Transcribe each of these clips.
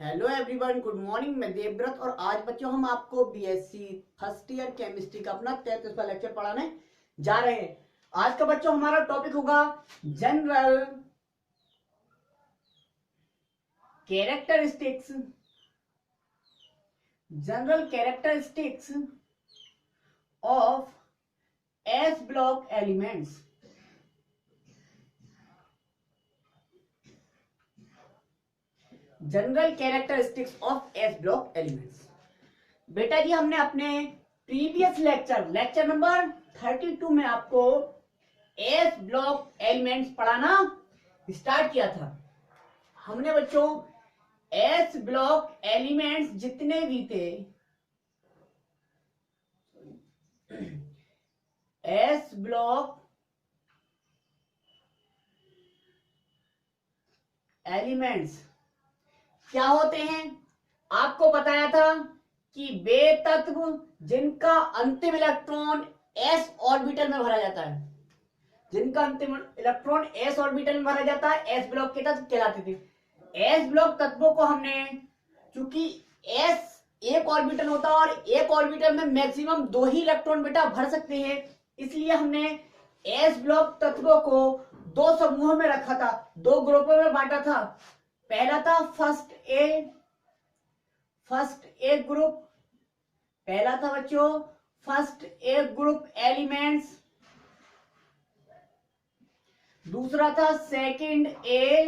Hello everyone, good morning. मैं देवव्रत और आज बच्चों हम आपको बीएससी फर्स्ट ईयर केमिस्ट्री का अपना 33वां लेक्चर पढ़ाने जा रहे हैं। आज का बच्चों हमारा टॉपिक होगा general characteristics of S block elements. General characteristics of S block elements. बेटा जी, हमने अपने प्रीवियस लेक्चर नंबर 32 में आपको एस ब्लॉक एलिमेंट्स पढ़ाना स्टार्ट किया था। हमने बच्चों एस ब्लॉक एलिमेंट्स जितने भी थे, एस ब्लॉक एलिमेंट्स क्या होते हैं, आपको बताया था कि वे तत्व जिनका अंतिम इलेक्ट्रॉन एस ऑर्बिटल में भरा जाता है, जिनका अंतिम इलेक्ट्रॉन एस ऑर्बिटल में भरा जाता है, एस ब्लॉक के तत्व कहलाते थे। एस ब्लॉक तत्वों को हमने, चूंकि एस एक ऑर्बिटल होता है और एक ऑर्बिटल में मैक्सिमम 2 ही इलेक्ट्रॉन बेटा भर सकते हैं, इसलिए हमने एस ब्लॉक तत्वों को 2 समूहों में रखा था, 2 ग्रुपों में बांटा था। पहला था फर्स्ट ए ग्रुप, पहला था बच्चों फर्स्ट ए ग्रुप एलिमेंट्स, दूसरा था सेकंड ए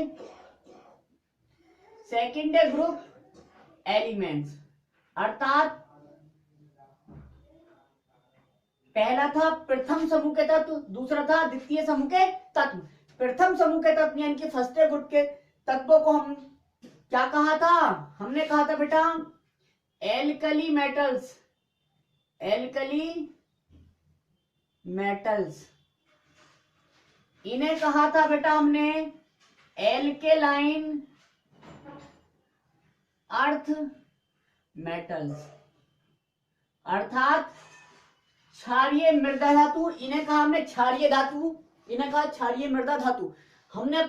ग्रुप एलिमेंट्स। अर्थात पहला था प्रथम समूह के तत्व, दूसरा था द्वितीय समूह के तत्व। प्रथम समूह के तत्व यानी कि फर्स्ट ए ग्रुप के तत्वों को हम क्या कहा था? हमने कहा था बेटा एल्कली मेटल्स। इन्हें कहा था बेटा हमने एल्केलाइन अर्थ मेटल्स, अर्थात क्षारीय मृदा धातु। इन्हें कहा हमने क्षारीय धातु, इन्हें कहा क्षारीय मृदा धातु। हमने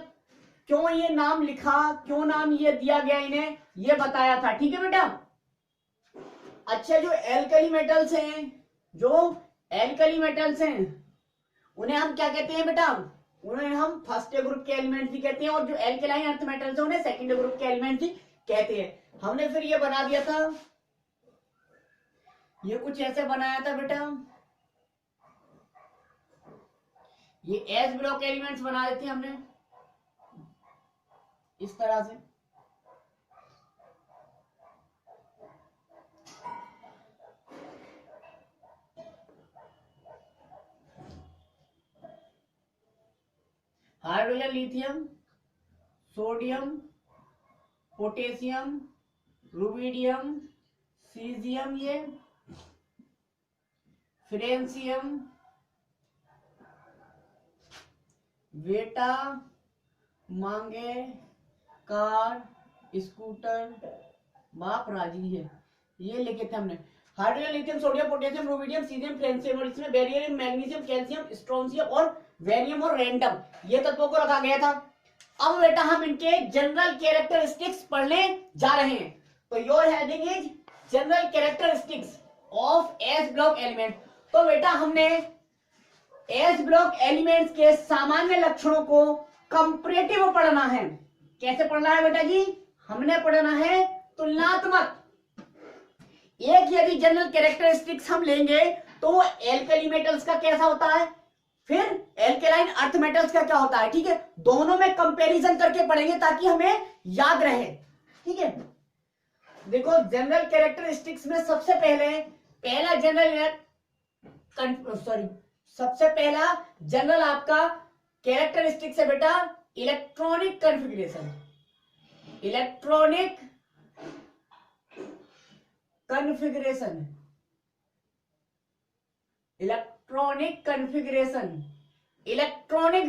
क्यों ये नाम लिखा, क्यों नाम ये दिया गया इन्हें, ये बताया था। ठीक है बेटा। अच्छा, जो एल्कली मेटल्स हैं उन्हें हम क्या कहते हैं बेटा? उन्हें हम फर्स्ट ग्रुप के एलिमेंट भी कहते हैं, और जो एल्कलाइन अर्थ मेटल्स हैं उन्हें सेकंड ग्रुप के एलिमेंट भी कहते हैं। हमने फिर ये बना दिया था, ये कुछ ऐसे बनाया था बेटा, ये एस ब्लॉक एलिमेंट्स बना देते हमने इस तरह से। Hydrogen, lithium, sodium, potassium, rubidium, caesium, ये फ्रेंसियम, वेटा, मांगे, कार, स्कूटर, बाप राजी है, ये लिखे थे हमने। Hydrogen, lithium, sodium, potassium, rubidium, caesium, francium, और इसमें बेरियम, मैग्नीशियम, कैल्शियम, स्ट्रोंशियम और वेरियम और रैंडम, ये तत्वों को रखा गया था। अब बेटा हम इनके जनरल कैरेक्टरिस्टिक्स पढ़ने जा रहे हैं। तो your heading is general characteristics of S block element. तो बेटा हमने एस ब्लॉक एलिमेंट्स के सामान्य लक्षणों को कंपैरेटिव पढ़ना है। कैसे पढ़ना है बेटा जी? हमने पढ़ना है तुलनात्मक। एक यदि जनरल कैरेक्टरिस्टिक्स हम लेंगे तो एल्कली मेटल्स का कैसा होता है, फिर एल्केलाइन अर्थ मेटल्स का क्या होता है। ठीक है, दोनों में कंपैरिजन करके पढ़ेंगे ताकि हमें याद रहे। ठीक है, देखो जनरल कैरेक्टरिस्टिक्स में सबसे पहला जनरल आपका कैरेक्टरिस्टिक्स है बेटा इलेक्ट्रॉनिक कॉन्फ़िगरेशन। इलेक्ट्रॉनिक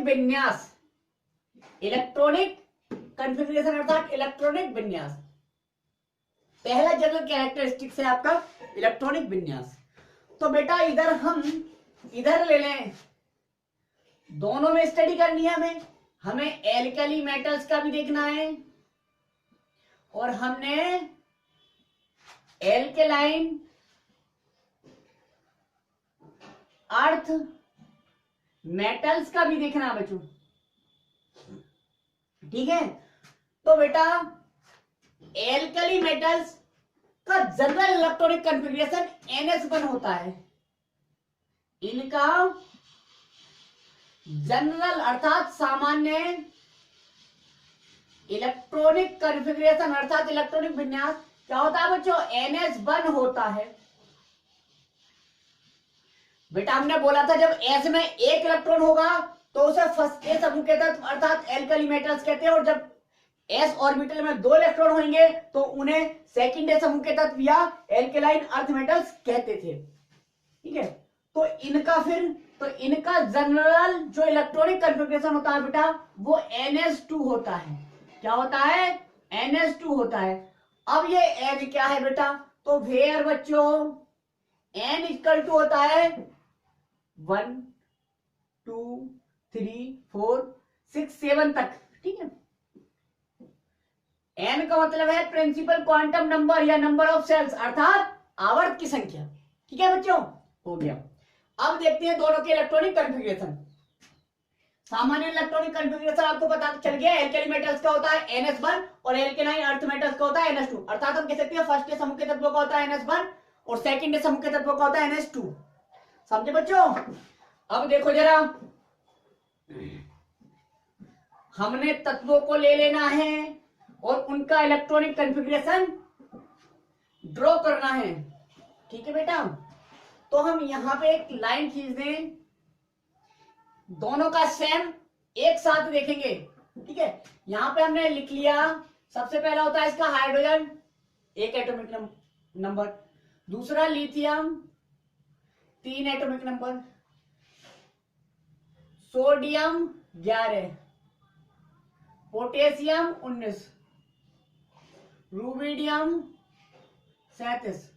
विन्यास, अर्थात इलेक्ट्रॉनिक विन्यास। पहला जनरल कैरेक्टरिस्टिक्स है आपका इलेक्ट्रॉनिक विन्यास। तो बेटा इधर ले लें, दोनों में स्टडी करनी है हमें एल्कली मेटल्स का भी देखना है और हमने एल्केलाइन अर्थ मेटल्स का भी देखना है बच्चों, ठीक है। तो बेटा एल्कली मेटल्स का जनरल इलेक्ट्रॉनिक कॉन्फ़िगरेशन NS1 होता है। इनका जनरल अर्थात सामान्य इलेक्ट्रॉनिक कॉन्फ़िगरेशन अर्थात इलेक्ट्रॉनिक विन्यास क्या होता है बच्चों? NS1 होता है। बेटा हमने बोला था जब S में एक इलेक्ट्रॉन होगा तो उसे फर्स्ट ए समूह के तत्व अर्थात एल्कली मेटल्स कहते हैं, और जब S ऑर्बिटल में 2 इलेक्ट्रॉन होंगे तो उन्हें सेकंड ए समूह के तत्व या एल्केलाइन अर्थ मेटल्स कहते थे, ठीक है। तो इनका जनरल जो इलेक्ट्रॉनिक कॉन्फ़िगरेशन होता है बेटा वो NS2 होता है। क्या होता है? NS2 होता है। अब ये N क्या है बेटा? तो वेयर बच्चों N इक्वल टू होता है 1 2 3 4 6 7 तक, ठीक है। N का मतलब है प्रिंसिपल क्वांटम नंबर या नंबर ऑफ सेल्स अर्थात आवर्त की संख्या, ठीक है बच्चों, हो गया। अब देखते हैं दोनों के इलेक्ट्रॉनिक कॉन्फ़िगरेशन। सामान्य इलेक्ट्रॉनिक कॉन्फ़िगरेशन आपको पता चल गया, एल्कली मेटल्स का होता है NS1 और एल्केलाइन अर्थ मेटल्स का होता है NS2, अर्थात हम कह सकते हैं फर्स्ट समूह के तत्वों का होता है NS1 और सेकंड समूह के तत्वों का होता है NS2। समझे बच्चों? अब देखो जरा, हमने तत्वों को ले लेना है और उनका इलेक्ट्रॉनिक कॉन्फ़िगरेशन ड्रॉ करना है, ठीक है बेटा। तो हम यहां पे एक लाइन खींच दें, दोनों का सेम एक साथ देखेंगे, ठीक है। यहां पे हमने लिख लिया, सबसे पहला होता है इसका हाइड्रोजन 1 एटॉमिक नंबर, दूसरा lithium 3 atomic number, sodium 11, potassium 19, rubidium 37,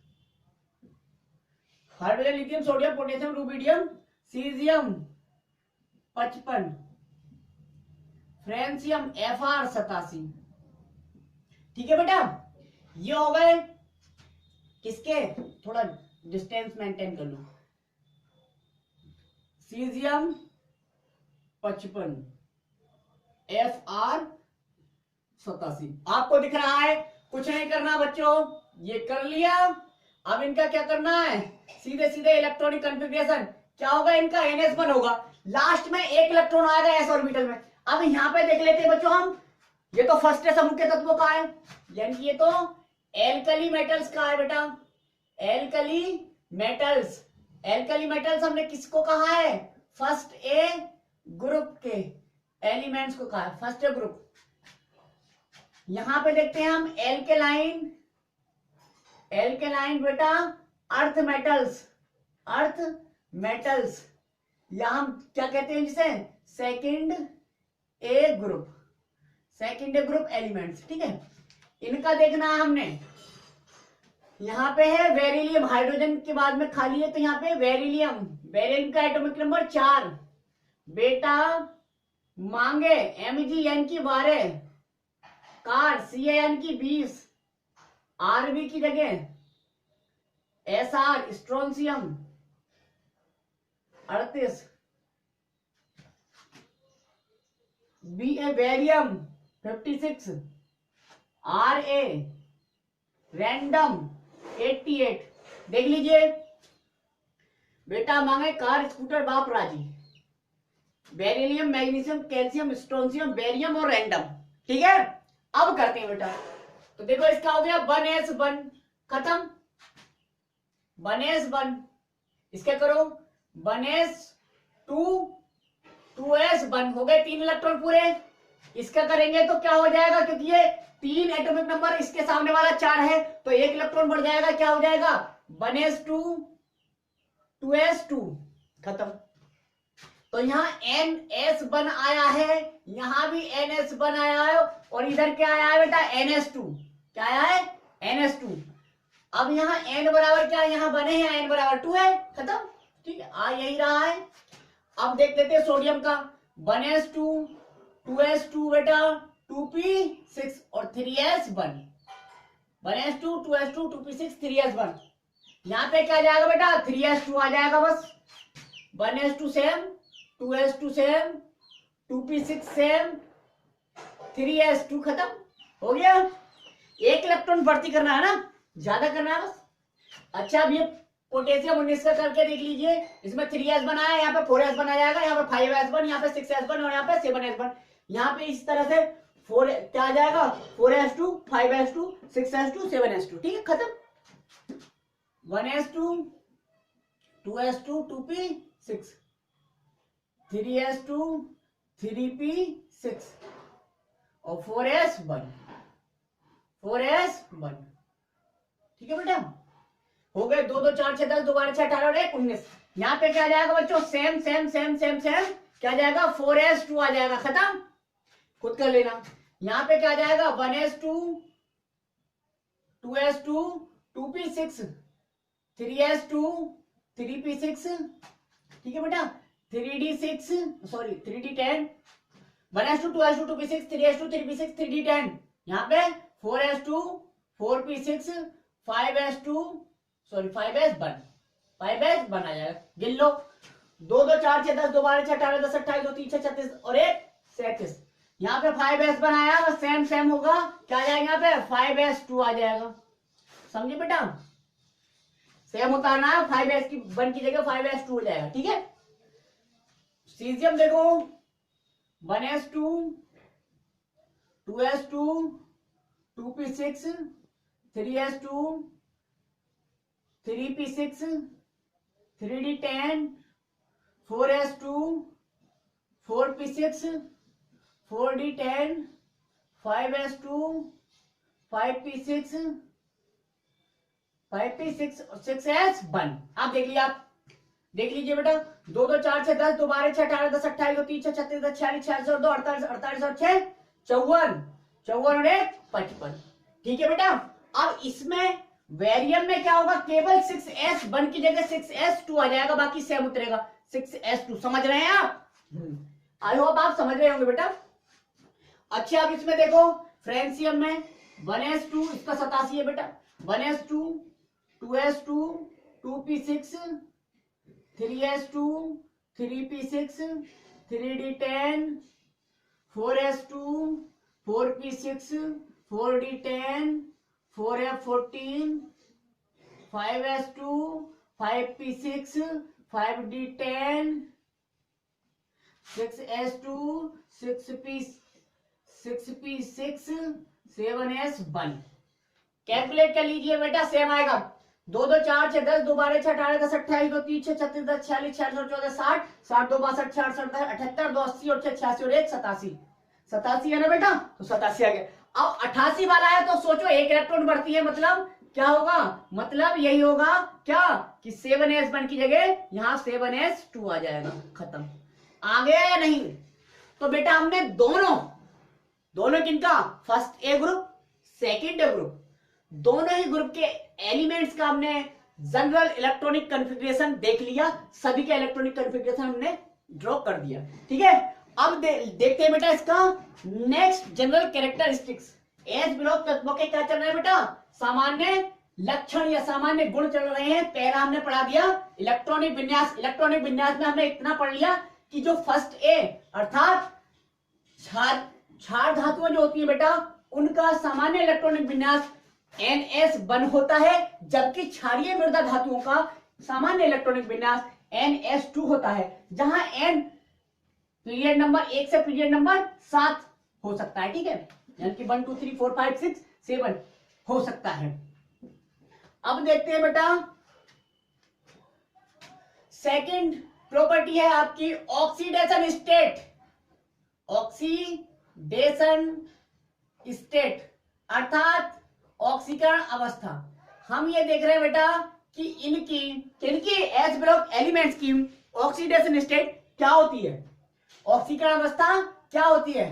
hydrogen lithium sodium potassium rubidium, caesium 55, francium Fr 87, ठीक है बेटा। ये हो गए किसके, थोड़ा डिस्टेंस मेंटेन कर लो, सीजियम 55 Fr 87। आपको दिख रहा है? कुछ नहीं करना बच्चों, ये कर लिया। अब इनका क्या करना है? सीधे सीधे इलेक्ट्रॉनिक कॉन्फ़िगरेशन क्या होगा? इनका NS1 होगा, लास्ट में एक इलेक्ट्रॉन आएगा S ऑर्बिटल में। अब यहां पे देख लेते हैं बच्चों हम, ये तो फर्स्ट समूह के तत्वों का है, यानी ये तो एल्कली मेटल्स का है बेटा, एल्कली मेटल्स। एल्कली मेटल्स हमने किसको कहा है? फर्स्ट ए ग्रुप के एलिमेंट्स को कहा है, फर्स्ट ए ग्रुप। यहां पे देखते हैं हम एल्केलाइन, एल्केलाइन बेटा अर्थ मेटल्स, अर्थ मेटल्स, या हम क्या कहते हैं जिसे? सेकंड ए ग्रुप, सेकंड ए ग्रुप एलिमेंट्स, ठीक है। इनका देखना है हमने, यहां पे है बेरिलियम, हाइड्रोजन के बाद में खाली है तो यहां पे बेरिलियम, बेरिलियम का एटॉमिक नंबर 4, बेटा मांगे Mgn की 12, कार Can की 20, Rb की जगह Sr स्ट्रोंसियम 38, बेरियम 56, Ra रैंडम 88। देख लीजिए बेटा, मांगे कार स्कूटर बाप राजी, बेरिलियम मैग्नीशियम कैल्शियम स्ट्रोंसियम बेरियम और रैंडम, ठीक है। अब करते हैं बेटा, तो देखो इसका हो गया 1s1 खत्म, 1s1, इसके करो 1s2 2s1, हो गए 3 इलेक्ट्रॉन पूरे। इसका करेंगे तो क्या हो जाएगा, क्योंकि ये 3 एटॉमिक नंबर, इसके सामने वाला 4 है तो 1 इलेक्ट्रॉन बढ़ जाएगा, क्या हो जाएगा 1s2 2s2 खत्म। तो यहाँ NS1 आया है, यहां भी NS1 आया है, और इधर क्या आया है बेटा? NS2, क्या आया है? NS2। अब यहाँ n बराबर क्या यहाँ बने हैं? n बराबर 2 है, खत्म, ठीक है, आ यही रहा है। अब देख लेते हैं सोडियम का, 1s2 2s2 बेटा 2p6 और 3s1, 1s2 2s2 2p6 3s1। यहाँ पे क्या आ जाएगा बेटा 3s2 आ जाएगा बस। 1s2 same, 2s2 same, 2p6 same, 3s2 खत्म हो गया। एक इलेक्ट्रॉन बढ़ती करना है ना, ज्यादा करना है बस। अच्छा अब ये पोटेशियम 19 का करके देख लीजिए, इसमें 3s बनाया, यहाँ पे 4s बना जाएगा, यहाँ पे 5s1, यहाँ पे 6s1 और यहाँ पे 7s1। यहाँ पे इस तरह से 4 क्या आ जाएगा 4s2 5s2 6s2 7s2। ठीक है खत्म। 1s2 2s2 2p6 3s2 3p6 और 4s1 4s1। ठीक है बेटा, हो गए 2 2 4 6 10 2 12 6 18 और 1 19। यहाँ पे क्या आ जाएगा बच्चों same same same same same, क्या आ जाएगा 4s2 आ जाएगा खत्म। खुद कर लेना। यहाँ पे क्या आ जाएगा 1s2 2s2 2p6 3s2 3p6। ठीक है बेटा 3d6 sorry 3d10 1s2 2s2 2p6 3s2 3p6 3d10। यहाँ पे 4s2 4p6 5s2 sorry 5s1 5s1 आ जाएगा। गिन लो 2 2 4 6 10 2 12 6 18 10 28 2 3 6 36 और 1 37। यहाँ पे 5s1 आया बस सेम सेम होगा, क्या आ जाएगा यहाँ पे 5s2 आ जाएगा। समझे बेटा, सेम उतारना है 5s की 1 की जगह 5s2 हो जाएगा। ठीक है सीजियम देखो 1s2 2s2 2p6 3s2 3p6 3d10 4s2 4p6 4d10 5s2 5p6 5p6 6s1। आप देख लिया, आप देख लीजिए बेटा 2 2 4 6 10 2 12 6 18 10 28 2 3 6 36 10 46 46 और 2 48 48 और 6 54 54 और 1 55। ठीक है बेटा, अब इसमें वेरियम में क्या होगा केवल 6s1 की जगह 6s2 आ जाएगा, बाकी सेम उतरेगा 6s2। समझ रहे हैं आप? आई होप आप समझ रहे होंगे बेटा। अच्छा अब इसमें देखो फ्रेंसियम में 1s2 इसका 87 है बेटा 1s2 2s2 2p6 3s2 3p6 3d10 4s2 4p6 4d10 4f14 5s2 5p6 5d10 6s2 6p6 7s1। Calculate कर लीजिए बेटा, सेम आएगा 2 2 4 6 10 2 12 6 18 10 28 2 3 6 36 10 46 46 और 14 60 60 2 62 66 78 2 80 और 6 86 और 1 87 87 है ना बेटा, तो 87 आ गया। अब 88 वाला है तो सोचो एक इलेक्ट्रॉन बढ़ती है, मतलब क्या होगा, मतलब यही होगा क्या कि 7s1 की जगह यहां 7s2 आ जाएगा खत्म। आ गया या नहीं? तो बेटा हमने दोनों किनका first A group second A group दोनों ही ग्रुप के एलिमेंट्स का हमने जनरल इलेक्ट्रॉनिक कॉन्फ़िगरेशन देख लिया, सभी का इलेक्ट्रॉनिक कॉन्फ़िगरेशन हमने ड्रॉ कर दिया। ठीक है अब देखते हैं बेटा इसका next general characteristics. S block तत्वों के क्या चल रहे हैं बेटा, सामान्य लक्षण या सामान्य गुण चल रहे हैं। पहला हमने पढ़ा दिया इलेक्ट्रॉनिक विन्यास। इलेक्ट्रॉनिक विन्यास में हमने इतना पढ़ लिया कि जो फर्स्ट ए अर्थात क्षार धातुएं जो होती है बेटा उनका सामान्य इलेक्ट्रॉनिक विन्यास NS1 होता है, जबकि क्षारीय मृदा धातुओं का सामान्य इलेक्ट्रॉनिक विन्यास NS2 होता है, जहां N पीरियड नंबर 1 से पीरियड नंबर 7 हो सकता है। ठीक है यानी कि 1 2 3 4 5 6 7 हो सकता है। अब देखते हैं बेटा सेकंड प्रॉपर्टी है आपकी ऑक्सीडेशन स्टेट। ऑक्सीडेशन स्टेट अर्थात ऑक्सीकरण अवस्था। हम ये देख रहे हैं बेटा कि इनकी एच ब्लॉक एलिमेंट्स की ऑक्सीडेशन स्टेट क्या होती है, ऑक्सीकरण अवस्था क्या होती है।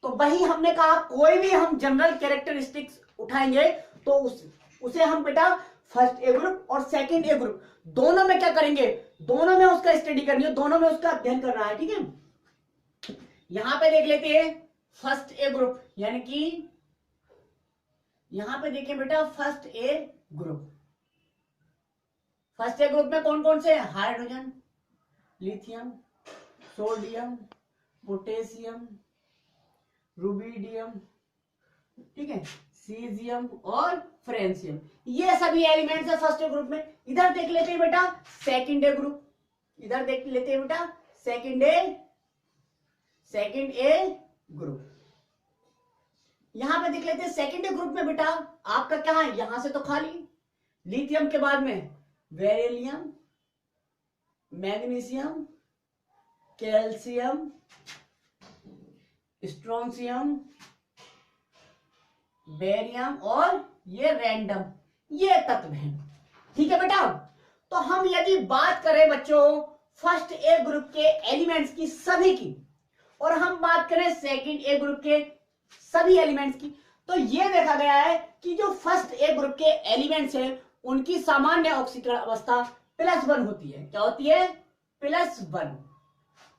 तो वही हमने कहा कोई भी हम जनरल कैरेक्टरिस्टिक्स उठाएंगे तो उसे हम बेटा फर्स्ट ए ग्रुप और सेकंड ए ग्रुप दोनों में क्या करेंगे, दोनों में उसका स्टडी करनी है, दोनों में उसका अध्ययन करना है। ठीक है यहां पे देख लेते हैं फर्स्ट ए ग्रुप यानी कि यहां पे देखिए बेटा first A group, first A group में कौन कौन से हैं? Hydrogen, lithium, sodium, potassium, rubidium, ठीक है, सीजियम और फ्रेंसियम, ये सभी एलिमेंट्स है फर्स्ट ए ग्रुप में। इधर देख लेते हैं बेटा सेकंड ए ग्रुप, इधर देख लेते हैं बेटा सेकंड ए ग्रुप। यहां पे देख लेते हैं सेकंड ए ग्रुप में बेटा आपका क्या है, यहां से तो खाली, लिथियम के बाद में beryllium, magnesium, calcium, strontium, barium और ये रैंडम, ये तत्व हैं। ठीक है बेटा, तो हम यदि बात करें बच्चों फर्स्ट ए ग्रुप के एलिमेंट्स की सभी की, और हम बात करें सेकंड ए ग्रुप के सभी एलिमेंट्स की, तो ये देखा गया है कि जो फर्स्ट ए ग्रुप के एलिमेंट्स हैं उनकी सामान्य ऑक्सीकरण अवस्था +1 होती है। क्या होती है? +1।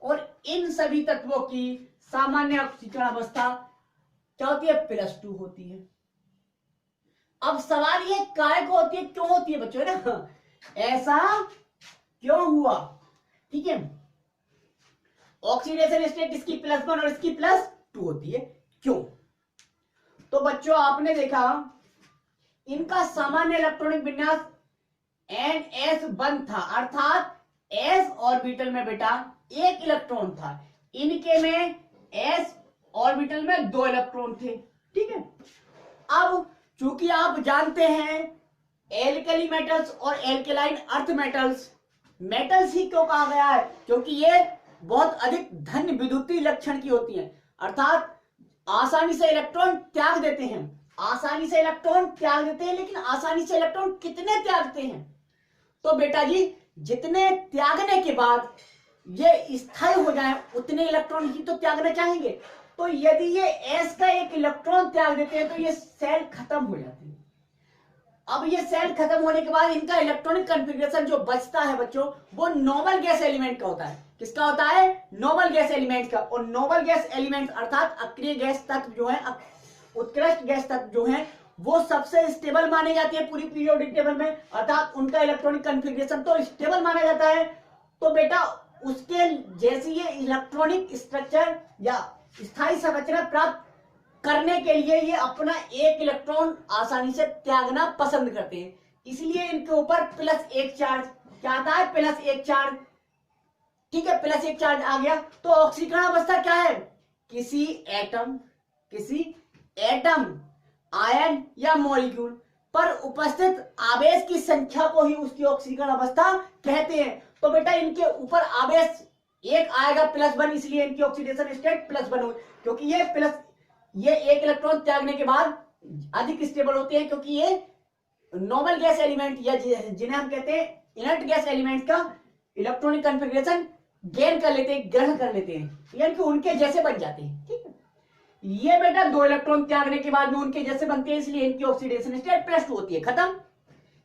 और इन सभी तत्वों की सामान्य ऑक्सीकरण अवस्था क्या होती है? +2 होती है। अब सवाल ये काय को होती है, क्यों होती है बच्चों, है ना, ऐसा क्यों हुआ? ठीक है, ऑक्सीडेशन स्टेट इसकी +1 और इसकी +2 होती है, क्यों? तो बच्चों आपने देखा इनका सामान्य इलेक्ट्रॉनिक विन्यास NS1 था, अर्थात s ऑर्बिटल में बेटा 1 इलेक्ट्रॉन था, इनके में s ऑर्बिटल में 2 इलेक्ट्रॉन थे। ठीक है, अब चूंकि आप जानते हैं एल्कली मेटल्स और एल्केलाइन अर्थ मेटल्स, मेटल्स ही क्यों कहा गया है? क्योंकि ये बहुत अधिक धन विद्युतीय लक्षण की होती हैं, अर्थात आसानी से इलेक्ट्रॉन त्याग देते हैं, आसानी से इलेक्ट्रॉन त्याग देते हैं, लेकिन आसानी से इलेक्ट्रॉन कितने त्यागते हैं? तो बेटा जी जितने त्यागने के बाद ये स्थायी हो जाए उतने इलेक्ट्रॉन ही तो त्यागना चाहेंगे। तो यदि ये s का 1 इलेक्ट्रॉन त्याग देते हैं तो ये सेल खत्म हो जाती है। अब ये सेल खत्म होने के बाद इनका इलेक्ट्रॉनिक कॉन्फ़िगरेशन जो बचता है बच्चों वो नोबल गैस एलिमेंट का होता है। किसका होता है? नोबल गैस एलिमेंट का। और नोबल गैस एलिमेंट अर्थात अक्रिय गैस तत्व जो है, उत्कृष्ट गैस तत्व जो है, वो सबसे स्टेबल माने जाते हैं पूरी पीरियोडिक टेबल में, अर्थात उनका इलेक्ट्रॉनिक कॉन्फ़िगरेशन तो स्टेबल माना जाता है। तो बेटा उसके जैसे ये इलेक्ट्रॉनिक स्ट्रक्चर या स्थायी संरचना प्राप्त करने के लिए ये अपना 1 इलेक्ट्रॉन आसानी से त्यागना पसंद करते हैं, इसलिए इनके ऊपर +1 चार्ज क्या आता है? +1 चार्ज। ठीक है, +1 चार्ज आ गया। तो ऑक्सीकरण अवस्था क्या है? किसी एटम, आयन या मॉलिक्यूल पर उपस्थित आवेश की संख्या को ही उसकी ऑक्सीकरण अवस्था कहते हैं। तो बेटा इनके ऊपर आवेश 1 आएगा +1, इसलिए इनकी ऑक्सीडेशन स्टेट +1 हो, क्योंकि ये 1 इलेक्ट्रॉन त्यागने के बाद अधिक स्टेबल होते हैं, क्योंकि ये नोबल गैस एलिमेंट या जिन्हें हम कहते हैं इनर्ट गैस एलिमेंट का इलेक्ट्रॉनिक कॉन्फ़िगरेशन गेन कर लेते हैं, ग्रहण कर लेते हैं, यानी कि उनके जैसे बन जाते हैं। ठीक है, ये बेटा 2 इलेक्ट्रॉन त्यागने के बाद में उनके जैसे बनते हैं, इसलिए इनकी ऑक्सीडेशन स्टेट +2 होती है। खत्म।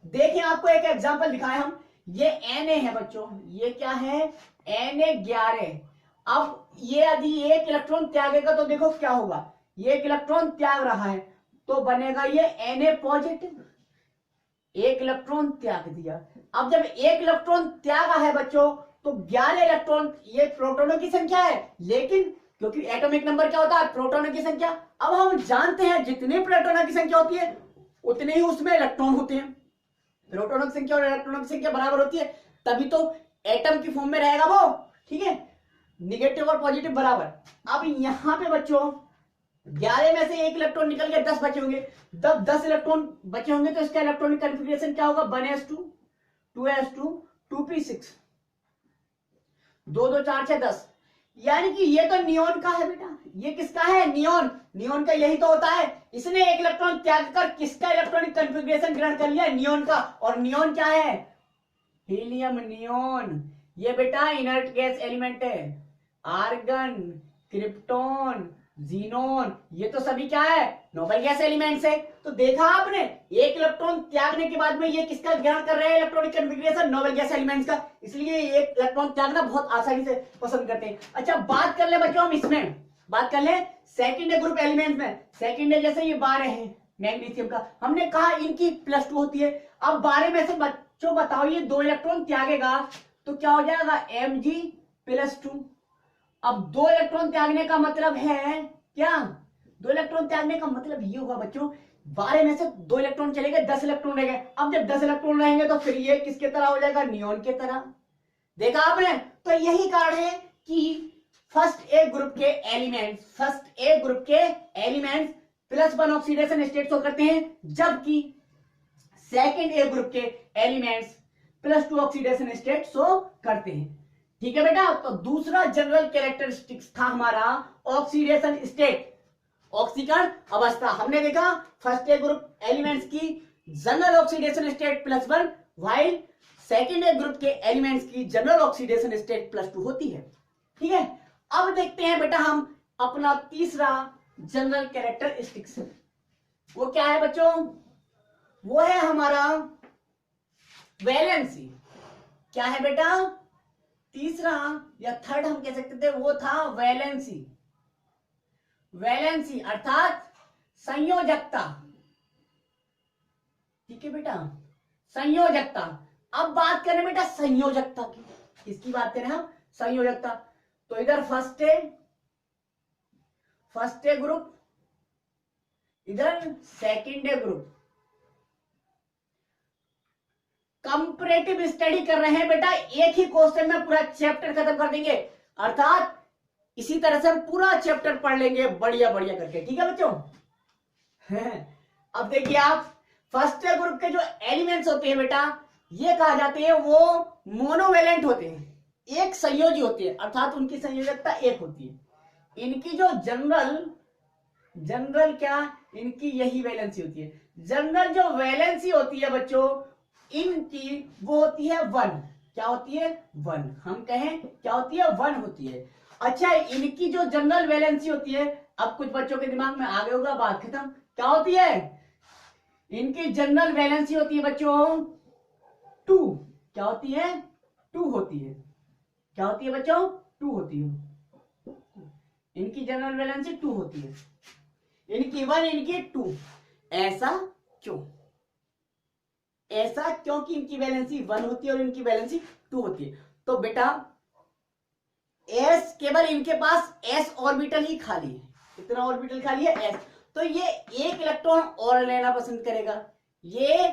देखिए आपको एक एग्जांपल दिखाए हम, ये Na है बच्चों, ये क्या है? Na11। अब ये यदि 1 इलेक्ट्रॉन त्यागेगा तो देखो क्या होगा, ये 1 इलेक्ट्रॉन त्याग रहा है तो बनेगा ये Na पॉजिटिव, 1 इलेक्ट्रॉन त्याग दिया। अब जब 1 इलेक्ट्रॉन त्यागा है बच्चों तो 11 इलेक्ट्रॉन, ये प्रोटॉनों की संख्या है, लेकिन क्योंकि एटॉमिक नंबर क्या होता है? प्रोटॉनों की संख्या। अब हम जानते हैं जितने प्रोटॉनों की संख्या होती है उतने ही उसमें इलेक्ट्रॉन होते हैं, प्रोटॉनों की संख्या और इलेक्ट्रॉनों की संख्या बराबर होती है, तभी तो एटम की फॉर्म में रहेगा वो। ठीक है, निगेटिव और पॉजिटिव बराबर। अब यहां पे बच्चों 11 में से 1 इलेक्ट्रॉन निकल गया, 10 बचे होंगे। जब 10 इलेक्ट्रॉन बचे होंगे तो इसका इलेक्ट्रॉनिक कॉन्फ़िगरेशन क्या होगा? 1s2, 2s2, 2p6, 2 2 4 6 10। यानी कि ये तो नियोन का है बेटा, ये किसका है? नियोन। नियोन का यही तो होता है, इसने 1 इलेक्ट्रॉन त्याग कर किसका इलेक्ट्रॉनिक कॉन्फ़िगरेशन ग्रहण कर लिया? नियोन का। और नियोन क्या है? Helium neon. ये बेटा इनर्ट गैस एलिमेंट है। आर्गन, क्रिप्टॉन, जीनोन, ये तो सभी क्या है? नोबल गैस एलिमेंट्स है। तो देखा आपने 1 इलेक्ट्रॉन त्यागने के बाद में ये किसका ग्रहण कर रहे हैं? Electronic configuration noble gas elements का, इसलिए 1 इलेक्ट्रॉन त्यागना बहुत आसानी से पसंद करते हैं। अच्छा बात कर ले बच्चों, हम इसमें बात कर ले सेकंड ग्रुप एलिमेंट में। सेकंड जैसे ये 12 है, मैग्नीशियम का, हमने कहा इनकी +2 होती है। अब 12 में से बच्चों बताओ ये 2 इलेक्ट्रॉन त्यागेगा तो क्या हो जाएगा Mg+2। अब 2 इलेक्ट्रॉन त्यागने का मतलब है क्या, 2 इलेक्ट्रॉन त्यागने का मतलब ये होगा बच्चों 12 में से 2 इलेक्ट्रॉन चले गए, 10 इलेक्ट्रॉन रह गए। अब जब 10 इलेक्ट्रॉन रहेंगे तो फिर ये किसके तरह हो जाएगा, नियॉन के तरह। देखा आपने, तो यही कारण है कि फर्स्ट ए ग्रुप के एलिमेंट्स +1 ऑक्सीडेशन स्टेट शो करते हैं, जबकि सेकंड ए ग्रुप के एलिमेंट्स +2 ऑक्सीडेशन स्टेट शो करते हैं। ठीक है बेटा, तो दूसरा जनरल कैरेक्टरिस्टिक्स था हमारा ऑक्सीडेशन स्टेट, ऑक्सीकरण अवस्था। हमने देखा फर्स्ट ए ग्रुप एलिमेंट्स की general oxidation state +1, while second A group के एलिमेंट्स की जनरल ऑक्सीडेशन स्टेट +2 होती है। ठीक है, अब देखते हैं बेटा हम अपना तीसरा जनरल कैरेक्टरिस्टिक्स, वो क्या है बच्चों, वो है हमारा वैलेंसी। क्या है बेटा, तीसरा या थर्ड हम कह सकते थे, वो था वैलेंसी। वैलेंसी अर्थात संयोजकता। ठीक है बेटा, संयोजकता। अब बात करें बेटा संयोजकता की, किसकी बात करें हम, संयोजकता। तो इधर फर्स्ट ए ग्रुप, इधर सेकंड ए ग्रुप। कंपैरेटिव स्टडी कर रहे हैं बेटा, एक ही क्वेश्चन में पूरा चैप्टर खत्म कर देंगे, अर्थात इसी तरह से हम पूरा चैप्टर पढ़ लेंगे बढ़िया बढ़िया करके। ठीक है बच्चों। अब देखिए आप, फर्स्ट ए ग्रुप के जो एलिमेंट्स होते हैं बेटा, ये कहा जाते हैं वो मोनोवेलेंट होते हैं, एक संयोजी होते हैं, अर्थात उनकी संयोजकता एक होती है। इनकी जो जनरल क्या, इनकी यही वैलेंसी होती है। जनरल जो वैलेंसी होती है बच्चों, इनकी वो होती है 1। क्या होती है, 1। हम कहें क्या होती है, 1 होती है। अच्छा, इनकी जो जनरल वैलेंसी होती है, अब कुछ बच्चों के दिमाग में आ गया होगा, बात खत्म। क्या होती है, इनकी जनरल वैलेंसी होती है बच्चों 2। क्या होती है, 2 होती है। क्या होती है बच्चों, 2 होती है। इनकी जनरल वैलेंसी 2 होती है, इनकी 1, इनकी 2। ऐसा क्यों, ऐसा क्योंकि इनकी वैलेंसी 1 होती है और इनकी वैलेंसी 2 होती है। तो बेटा एस, केवल इनके पास एस ऑर्बिटल ही खाली है, कितना ऑर्बिटल खाली है, एस। तो ये एक इलेक्ट्रॉन और लेना पसंद करेगा, ये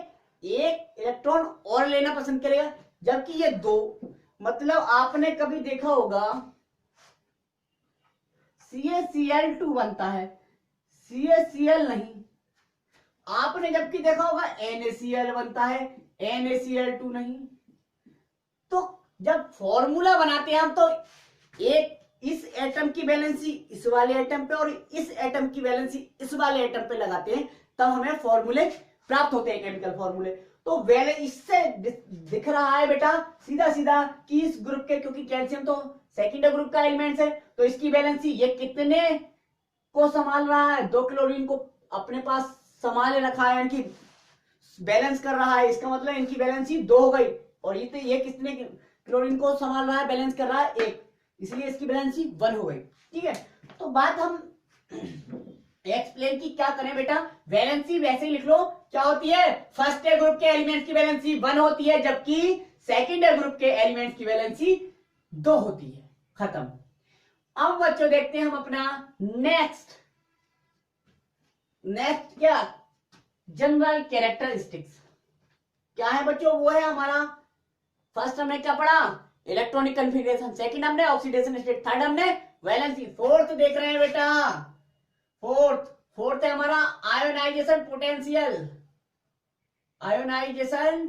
एक इलेक्ट्रॉन और लेना पसंद करेगा, जबकि ये 2, मतलब आपने कभी देखा होगा CaCl2 बनता है, CaCl नहीं। आपने जबकि देखा होगा NaCl बनता है, NaCl2 नहीं। तो जब फॉर्मूला बनाते हैं हम, तो एक इस एटम की वैलेंसी इस वाले एटम पे और इस एटम की वैलेंसी इस वाले एटम पे लगाते हैं, तब हमें फॉर्मूले प्राप्त होते हैं, केमिकल फॉर्मूले। तो इससे दिख रहा है बेटा सीधा सीधा कि इस ग्रुप के, क्योंकि कैल्शियम तो सेकंड ग्रुप का एलिमेंट्स है, तो इसकी वैलेंसी ये कितने को संभाल रहा है, 2 क्लोरीन को अपने पास संभाले रखा है, इनकी बैलेंस कर रहा है। इसका मतलब इनकी वैलेंसी 2 हो गई, और ये कितने क्लोरीन को संभाल रहा है, बैलेंस कर रहा है 1, इसलिए इसकी वैलेंसी 1 हो गई। ठीक है, तो बात हम एक्सप्लेन की क्या करें बेटा, वैलेंसी वैसे ही लिख लो। क्या होती है, फर्स्ट ए ग्रुप के एलिमेंट्स की वैलेंसी 1 होती है, जबकि सेकंड ए ग्रुप के एलिमेंट्स की वैलेंसी 2 होती है। खत्म। अब बच्चों देखते हैं हम अपना नेक्स्ट क्या, जनरल कैरेक्टरिस्टिक्स। क्या है बच्चों, वो है हमारा, फर्स्ट हमने क्या पढ़ा, इलेक्ट्रॉनिक कन्फिग्रेशन, सेकंड हमने ऑक्सीडेशन स्टेट, थर्ड हमने वैलेंसी, फोर्थ देख रहे हैं बेटा, फोर्थ है हमारा आयोनाइजेशन पोटेंशियल। आयोनाइजेशन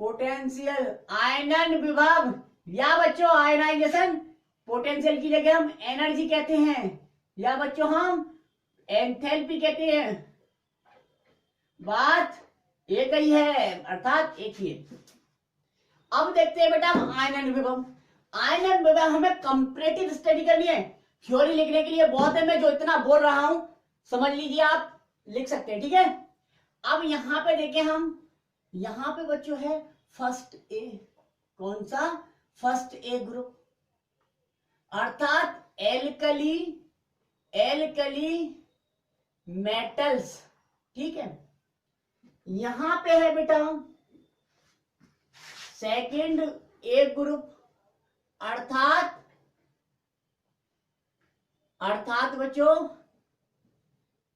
पोटेंशियल, आयनन विभव, या बच्चों आयोनाइजेशन पोटेंशियल की जगह हम एनर्जी कहते हैं, या बच्चों हम एंथैल्पी कहते हैं। बात एक ही है, अर्थात एक ही है। अब देखते हैं बेटा हम आयनन विभव। आयनन विभव हमें कंपैरेटिव स्टडी करनी है, थ्योरी लिखने के लिए बहुत है, मैं जो इतना बोल रहा हूं समझ लीजिए, आप लिख सकते हैं। ठीक है, अब यहां पे देखें हम, यहां पे बच्चों है फर्स्ट ए, कौन सा, फर्स्ट ए ग्रुप, अर्थात एल्कली मेटल्स, ठीक है। यहां पे है बेटा सेकंड ए ग्रुप, अर्थात बच्चों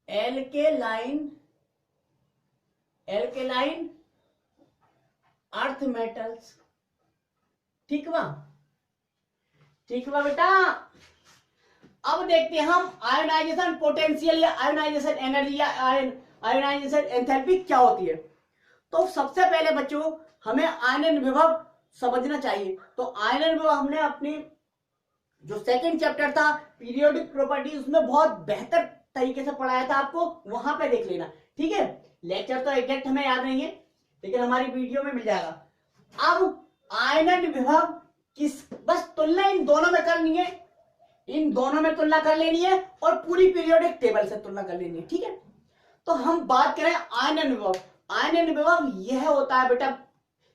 एल्केलाइन अर्थ मेटल्स, ठीक बा बेटा। अब देखते हैं हम आयोनाइजेशन पोटेंशियल या आयोनाइजेशन एनर्जी या आयोनाइजेशन एंथैल्पी क्या होती है। तो सबसे पहले बच्चों हमें आयनन विभव समझना चाहिए। तो आयनन विभव हमने अपने जो सेकंड चैप्टर था पीरियोडिक प्रॉपर्टी, उसमें बहुत बेहतर तरीके से पढ़ाया था, आपको वहां पे देख लेना, ठीक है। लेक्चर तो एग्जैक्ट हमें याद नहीं है, लेकिन हमारी वीडियो में मिल जाएगा। अब आयनन विभव किस, बस तुलना इन दोनों में करनी है, इन दोनों में तुलना कर लेनी है और पूरी पीरियोडिक टेबल से तुलना कर लेनी है, ठीक है। तो हम बात करें आयनन विभव। आयनन विभव यह होता है बेटा,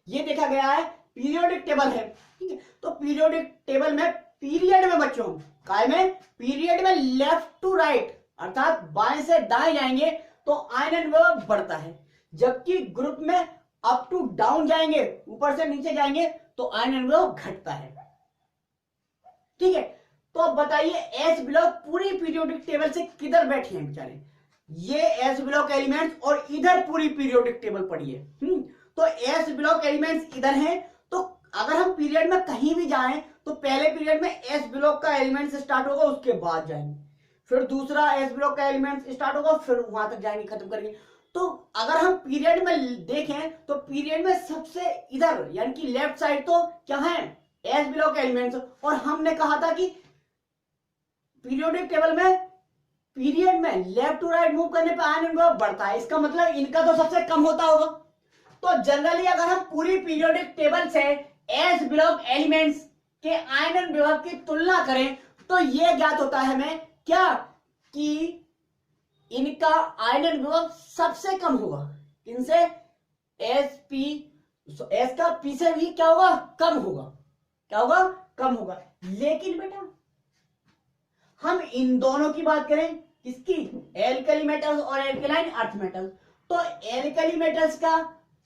ये देखा गया है पीरियोडिक टेबल है, ठीक है। तो पीरियोडिक टेबल में पीरियड में बच्चों काय में पीरियड में लेफ्ट टू राइट अर्थात बाएं से दाएं जाएंगे तो आयनन विभव बढ़ता है, जबकि ग्रुप में अप टू डाउन जाएंगे, ऊपर से नीचे जाएंगे तो आयनन विभव घटता है, ठीक है। तो अब बताइए एस ब्लॉक पूरी पीरियोडिक टेबल से किधर बैठे हैं बेचारे, ये एस ब्लॉक एलिमेंट्स और इधर पूरी पीरियोडिक टेबल पड़ी है। तो एस ब्लॉक एलिमेंट्स इधर हैं, तो अगर हम पीरियड में कहीं भी जाएं तो पहले पीरियड में एस ब्लॉक का एलिमेंट स्टार्ट होगा, उसके बाद जाएंगे, फिर दूसरा एस ब्लॉक का एलिमेंट स्टार्ट होगा, फिर वहां तक जाएंगे, खत्म करेंगे। तो अगर हम पीरियड में देखें तो पीरियड में सबसे इधर यानी कि लेफ्ट साइड तो क्या है एस ब्लॉक एलिमेंट्स, और हमने कहा था कि पीरियोडिक टेबल में पीरियड में लेफ्ट टू राइट मूव करने पर आयनन विभव बढ़ता है, इसका मतलब इनका तो सबसे कम होता होगा। तो जनरली अगर हम पूरी पीरियोडिक टेबल से एस ब्लॉक एलिमेंट्स के आयनन विभव की तुलना करें तो यह ज्ञात होता है हमें क्या कि इनका आयनन विभव सबसे कम होगा, इनसे एस का पी से भी क्या होगा कम होगा, क्या होगा कम होगा। लेकिन बेटा हम इन दोनों की बात करें, किसकी, एल्कली मेटल्स और एल्कलाइन अर्थ मेटल्स, तो एल्कली मेटल्स का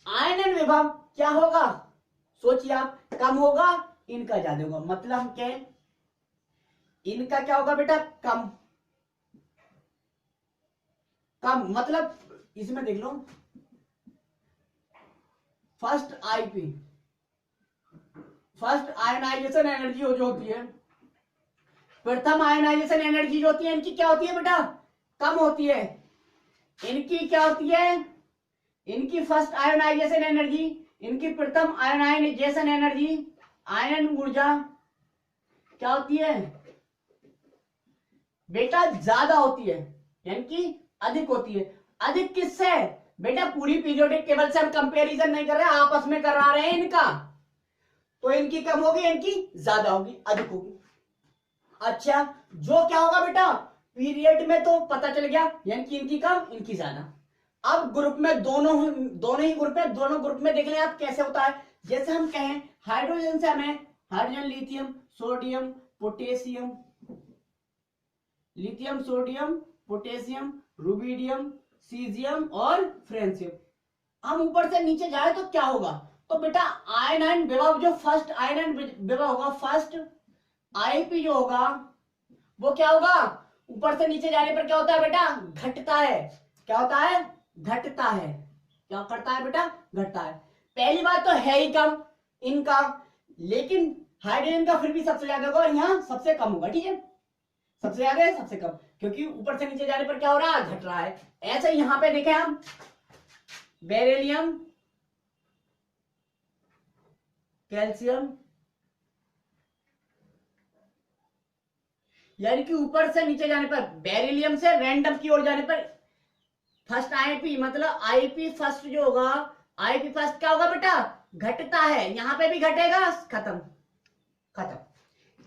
आयनन विभव क्या होगा, सोचिए आप, कम होगा, इनका ज्यादा होगा। मतलब हम क्या, इनका क्या होगा बेटा कम, मतलब इसमें देख लो first IP, first ionisation energy जो होती है, प्रथम आयनाइजेशन एनर्जी जो होती है इनकी क्या होती है बेटा कम होती है। इनकी क्या होती है, इनकी फर्स्ट आयनाइजेशन एनर्जी, इनकी प्रथम आयनाइजेशन एनर्जी, आयन ऊर्जा क्या होती है बेटा ज्यादा होती है, यानी कि अधिक होती है। अधिक किससे बेटा, पूरी पीरियोडिक टेबल से हम कंपैरिजन नहीं कर रहे, आपस में करा रहे हैं इनका, तो इनकी कम होगी, इनकी ज्यादा होगी, अधिक होगी। अच्छा, जो क्या होगा बेटा पीरियड में तो पता चल गया, यानी कि इनकी कम इनकी ज्यादा। अब ग्रुप में दोनों ही ग्रुप है, दोनों ग्रुप में देख लें आप कैसे होता है। जैसे हम कहें हाइड्रोजन से हमें hydrogen, lithium, sodium, potassium, lithium, sodium, potassium, rubidium, caesium और फ्रेंशियम। हम ऊपर से नीचे जाए तो क्या होगा, तो बेटा आयनन विभव जो फर्स्ट आयनन विभव होगा, फर्स्ट आईपी जो होगा वो क्या होगा, ऊपर से नीचे जाने पर क्या होता है बेटा घटता है। क्या होता है, घटता है। क्या करता है बेटा, घटता है। पहली बात तो है ही कम इनका, लेकिन हाइड्रोजन का फिर भी सबसे ज्यादा होगा और यहाँ सबसे कम होगा, ठीक है, सबसे ज्यादा है सबसे कम, क्योंकि ऊपर से नीचे जाने पर क्या हो रहा है, घट रहा है। ऐसे यहां पे देखें हम बेरिलियम, कैल्शियम, यानी कि ऊपर से नीचे जाने पर बेरिलियम से रैंडम की ओर जाने पर फर्स्ट आईपी, मतलब आईपी फर्स्ट जो होगा, आईपी फर्स्ट क्या होगा बेटा घटता है, यहां पे भी घटेगा, खत्म खत्म,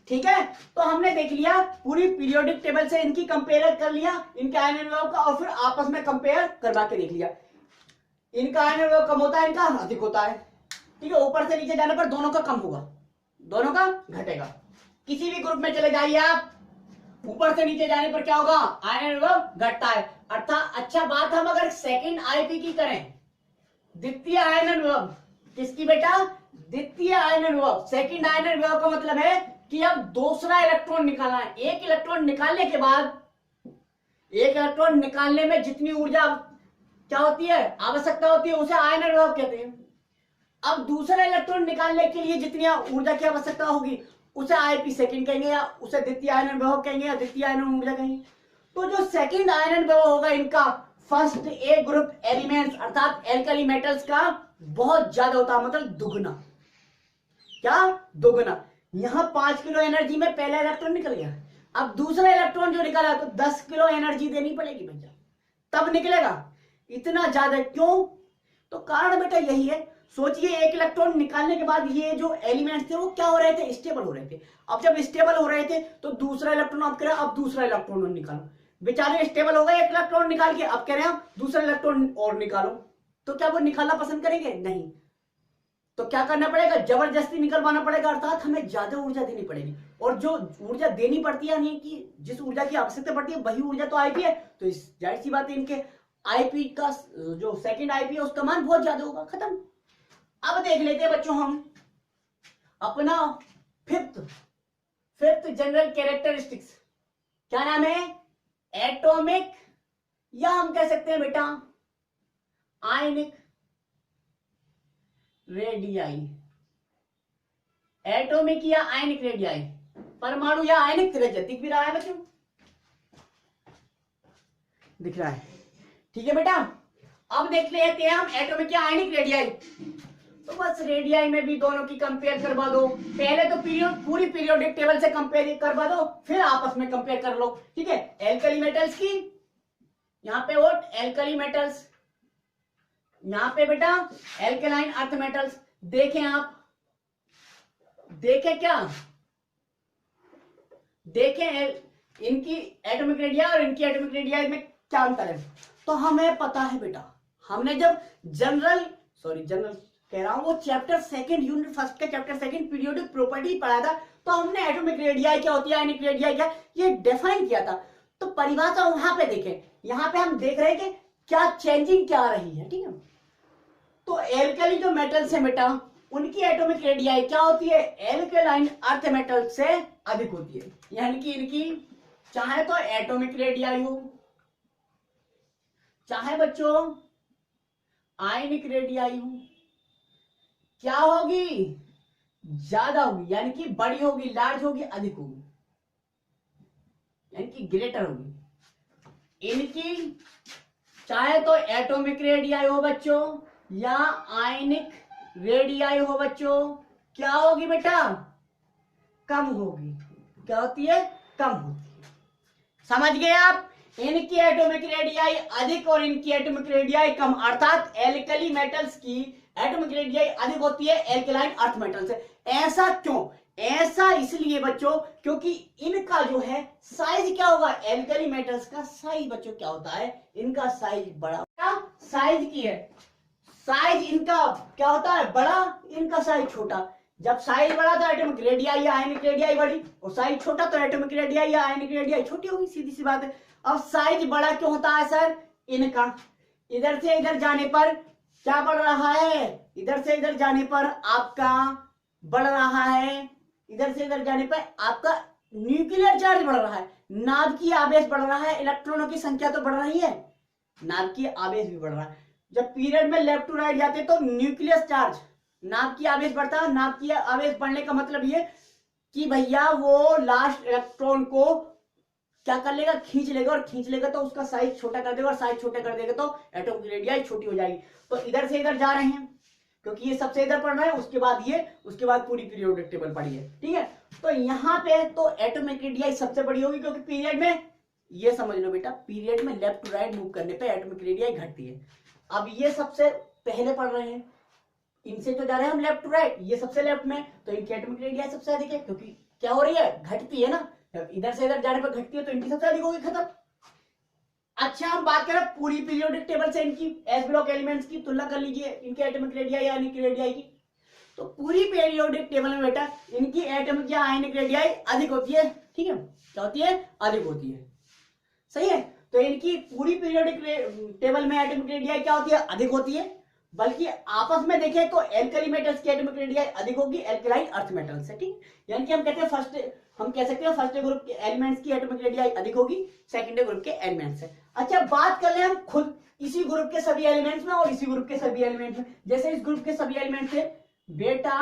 ठीक है। तो हमने देख लिया पूरी पीरियोडिक टेबल से इनकी कंपेयर कर लिया, इनके आयनन विभव का, और फिर आपस में कंपेयर करवा के देख लिया। इनका आयनन विभव कम होता है, इनका अधिक होता है, ठीक है। ऊपर से नीचे जाने पर दोनों का कम होगा, दोनों का घटेगा। किसी भी ग्रुप में चले जाइए आप, ऊपर से नीचे जाने पर क्या होगा, आयनन विभव घटता है। अर्थात अच्छा बात हम अगर सेकंड आईपी की करें, द्वितीय आयनन विभव, किसकी बेटा, द्वितीय आयनन विभव। सेकंड आयनन विभव का मतलब है कि अब दूसरा इलेक्ट्रॉन निकालना है। एक इलेक्ट्रॉन निकालने के बाद, एक इलेक्ट्रॉन निकालने में जितनी ऊर्जा क्या होती है, आवश्यकता होती है, उसे आयनन विभव कहते हैं। अब दूसरा इलेक्ट्रॉन निकालने के लिए जितनी ऊर्जा की आवश्यकता होगी उसे आईपी सेकंड कहेंगे, या उसे द्वितीय आयनन विभव कहेंगे, या द्वितीय आयनन ऊर्जा कहेंगे। तो जो सेकंड आयनन विभव होगा इनका फर्स्ट ए ग्रुप एलिमेंट्स अर्थात एल्कली मेटल्स का बहुत ज्यादा होता है, मतलब दुगना। क्या, दुगना। यहां 5 किलो एनर्जी में पहला इलेक्ट्रॉन निकल गया, अब दूसरा इलेक्ट्रॉन जो निकला तो 10 किलो एनर्जी देनी पड़ेगी भैया, तब निकलेगा। इतना ज्यादा क्यों, तो कारण बेटा यही है। सोचिए एक इलेक्ट्रॉन निकालने के बाद ये जो एलिमेंट्स थे वो क्या हो रहे थे, स्टेबल हो रहे थे। अब जब स्टेबल हो रहे थे तो दूसरा इलेक्ट्रॉन आप कह रहे हैं अब दूसरा इलेक्ट्रॉन निकालो, बेचारे स्टेबल हो गए एक इलेक्ट्रॉन निकाल के, अब कह रहे हैं दूसरा इलेक्ट्रॉन और निकालो, तो क्या वो निकालना पसंद करेंगे, नहीं। तो क्या करना पड़ेगा, जबरदस्ती निकलवाना पड़ेगा, अर्थात हमें ज्यादा ऊर्जा देनी पड़ेगी। और जो ऊर्जा देनी पड़ती है यानी कि जिस ऊर्जा की आवश्यकता पड़ती है वही ऊर्जा तो आईपी है, तो इस जाहिर सी बात है इनके आईपी का जो सेकंड आईपी है उसका मान बहुत ज्यादा होगा, खत्म। अब देख लेते हैं बच्चों हम अपना फिफ्थ जनरल कैरेक्टरिस्टिक्स, क्या नाम है, एटॉमिक, या हम कह सकते हैं बेटा आयनिक रेडियाई। एटॉमिक या आयनिक रेडियाई, परमाणु या आयनिक त्रिज्या, दिख भी रहा है बच्चों, दिख रहा है, ठीक है बेटा। अब देख लेते हैं हम एटॉमिक या आयनिक रेडियाई। तो बस रेडियाई में भी दोनों की कंपेयर करवा दो, पहले तो पूरी पीरियोडिक टेबल से कंपेयर करवा दो, फिर आपस में कंपेयर कर लो, ठीक है। एल्कली मेटल्स की, यहां पे वोट एल्कली मेटल्स, यहां पे बेटा एल्कलाइन अर्थ मेटल्स। देखें आप, देखें क्या, देखें इनकी एटॉमिक रेडिया और इनकी एटॉमिक रेडिया में क्या अंतर है। तो हमें पता है बेटा, हमने जब जनरल कह रहा हूं वो चैप्टर सेकंड यूनिट फर्स्ट का चैप्टर सेकंड पीरियोडिक प्रॉपर्टी पढ़ा था, तो हमने एटॉमिक रेडियाई क्या होती है, आयनिक रेडियाई क्या, ये डिफाइन किया था। तो परिभाषा वहां पे देखें, यहां पे हम देख रहे हैं कि क्या चेंजिंग क्या आ रही है, ठीक है। तो एल्कली जो मेटल्स है बेटा उनकी एटॉमिक रेडियाई क्या होती है, एल्कलाइन अर्थ मेटल से अधिक होती है, यानी कि इनकी चाहे तो एटॉमिक रेडियाई हो, चाहे बच्चों आयनिक रेडियाई हो, क्या होगी, ज्यादा होगी, यानी कि बड़ी होगी, लार्ज होगी, अधिक होगी, यानी कि ग्रेटर होगी। इनकी चाहे तो एटॉमिक रेडियाई हो बच्चों या आयनिक रेडियाई हो बच्चों, क्या होगी बेटा, कम होगी। क्या होती है, कम होती है, समझ गए आप। इनकी एटॉमिक रेडियाई अधिक और इनकी एटॉमिक रेडियाई कम, अर्थात एल्कली मेटल्स की एटॉमिक रेडियाई अधिक होती है एल्कलाइन अर्थ मेटल से। ऐसा क्यों, ऐसा इसलिए बच्चों क्योंकि इनका जो है साइज क्या होगा, एल्कली मेटल्स का साइज बच्चों क्या होता है, इनका साइज बड़ा, साइज की है, साइज इनका क्या होता है, बड़ा, इनका साइज छोटा। जब साइज बड़ा तो एटॉमिक रेडियाई या आयनिक रेडियाई बड़ी, और साइज छोटा तो एटॉमिक रेडियाई या आयनिक रेडियाई छोटी होगी, सीधी सी बात है। अब साइज बड़ा क्यों होता है सर, इनका इधर से इधर जाने पर क्या बढ़ रहा है, इधर से इधर जाने पर आपका बढ़ रहा है, इधर से इधर जाने पर आपका न्यूक्लियर चार्ज बढ़ रहा है, नाभ की आवेश बढ़ रहा है, इलेक्ट्रॉनों की संख्या तो बढ़ रही है, नाभ की आवेश भी बढ़ रहा है। जब पीरियड में लेफ्ट टू राइट जाते तो न्यूक्लियस चार्ज, नाभ की आवेश बढ़ता है, नाभ की आवेश बढ़ने का मतलब ये कि भैया वो लास्ट इलेक्ट्रॉन को क्या कर लेगा, खींच लेगा, और खींच लेगा तो उसका साइज छोटा कर देगा, और साइज छोटा कर देगा तो एटॉमिक रेडियाई छोटी हो जाएगी। तो इधर से इधर जा रहे हैं क्योंकि ये सबसे इधर पढ़ रहा है, उसके बाद ये, उसके बाद पूरी पीरियोडिक टेबल पढ़ी है, ठीक है। तो यहाँ पे तो एटॉमिक रेडियाई सबसे बड़ी होगी क्योंकि पीरियड में, ये समझ लो बेटा, पीरियड में लेफ्ट टू राइट मूव करने पे एटॉमिक रेडियाई घटती है। अब ये सबसे पहले पढ़ रहे हैं, इनसे तो जा रहे हैं हम लेफ्ट टू राइट, ये सबसे लेफ्ट में, तो इनकी एटॉमिक रेडियाई सबसे अधिक है क्योंकि क्या हो रही है, घटती है ना, इधर से इधर जाने पर घटती है तो इनकी सबसे अधिक होगी, खत्म। अच्छा हम बात करें पूरी पीरियोडिक टेबल से इनकी एस ब्लॉक एलिमेंट्स की तुलना कर लीजिए, इनके एटॉमिक रेडियाई या आयनिक रेडियाई की। तो पूरी पीरियोडिक टेबल में बेटा इनकी एटॉमिक या आयनिक रेडियाई अधिक होती है, ठीक है, क्या होती है, अधिक होती है, सही है। तो इनकी पूरी पीरियोडिक टेबल में एटॉमिक रेडियाई क्या होती है, अधिक होती है, बल्कि आपस में देखें तो एल्कली मेटल्स की एटॉमिक रेडियाई अधिक होगी एल्कलाइन अर्थ मेटल से, ठीक। यानी कि हम कहते हैं हम कह सकते हैं फर्स्ट ग्रुप के एलिमेंट्स की एटॉमिक रेडियाई अधिक होगी सेकंड ग्रुप के एलिमेंट्स से। अच्छा, बात कर ले हम खुद इसी ग्रुप के सभी एलिमेंट्स में और इसी ग्रुप के सभी एलिमेंट्स में। जैसे इस ग्रुप के सभी एलिमेंट्स है बेटा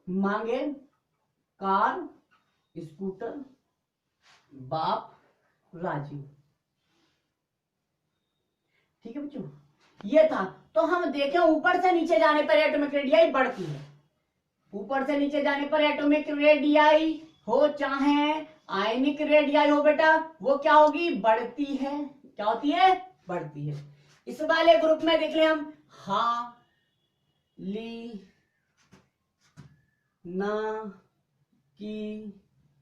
मांगे कार स्कूटर बाप राजी, ठीक है बच्चों, ये था। तो हम देखें ऊपर से नीचे जाने पर एटॉमिक रेडियाई बढ़ती है, ऊपर से नीचे जाने पर एटॉमिक रेडियाई हो चाहे आयनिक रेडियाई हो बेटा, वो क्या होगी, बढ़ती है, क्या होती है, बढ़ती है। इस वाले ग्रुप में देख ले हम हा ली ना की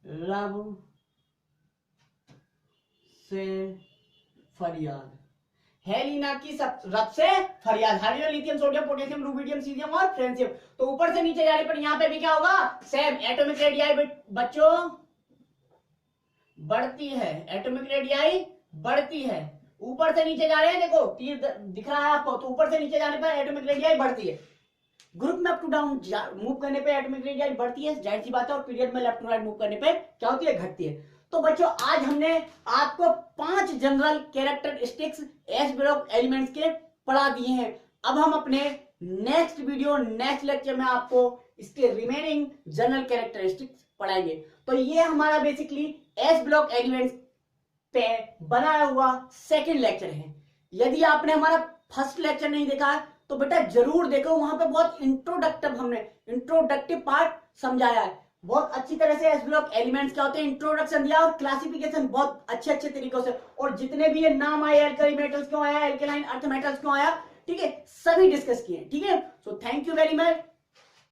रब से फरियाद, हेलिना की रब से फरियाद, hydrogen lithium sodium potassium rubidium caesium और फ्रेंसियम। तो ऊपर से नीचे जाने पर यहां पे भी क्या होगा, सेम एटॉमिक रेडियाई बच्चों बढ़ती है, एटॉमिक रेडियाई बढ़ती है। ऊपर से नीचे जा रहे हैं, देखो तीर दिख रहा है आपको, तो ऊपर से नीचे जाने पर एटॉमिक रेडियाई बढ़ती है। ग्रुप में अप टू डाउन मूव करने पे एटॉमिक रेडियाई बढ़ती है, जाहिर सी बात है, और पीरियड में लेफ्ट टू राइट मूव करने पे क्या होती है, घटती है। तो बच्चों आज हमने आपको 5 general characteristics S block elements के पढ़ा दिए हैं। अब हम अपने नेक्स्ट वीडियो नेक्स्ट लेक्चर में आपको इसके रिमेनिंग जनरल कैरेक्टरिस्टिक्स पढ़ाएंगे। तो ये हमारा बेसिकली एस ब्लॉक एलिमेंट्स पे बनाया हुआ सेकंड लेक्चर है। यदि आपने हमारा फर्स्ट लेक्चर नहीं देखा है तो बेटा जरूर देखो, वहां पे बहुत इंट्रोडक्टिव पार्ट समझाया है, बहुत अच्छी तरह से एस ब्लॉक एलिमेंट्स क्या होते हैं इंट्रोडक्शन दिया, और क्लासिफिकेशन बहुत अच्छे तरीकों से, और जितने भी ये नाम आए, एल्कली मेटल्स क्यों आया, एल्कलाइन अर्थ मेटल्स क्यों आया, ठीक है, सभी डिस्कस किए, ठीक है। So thank you very much.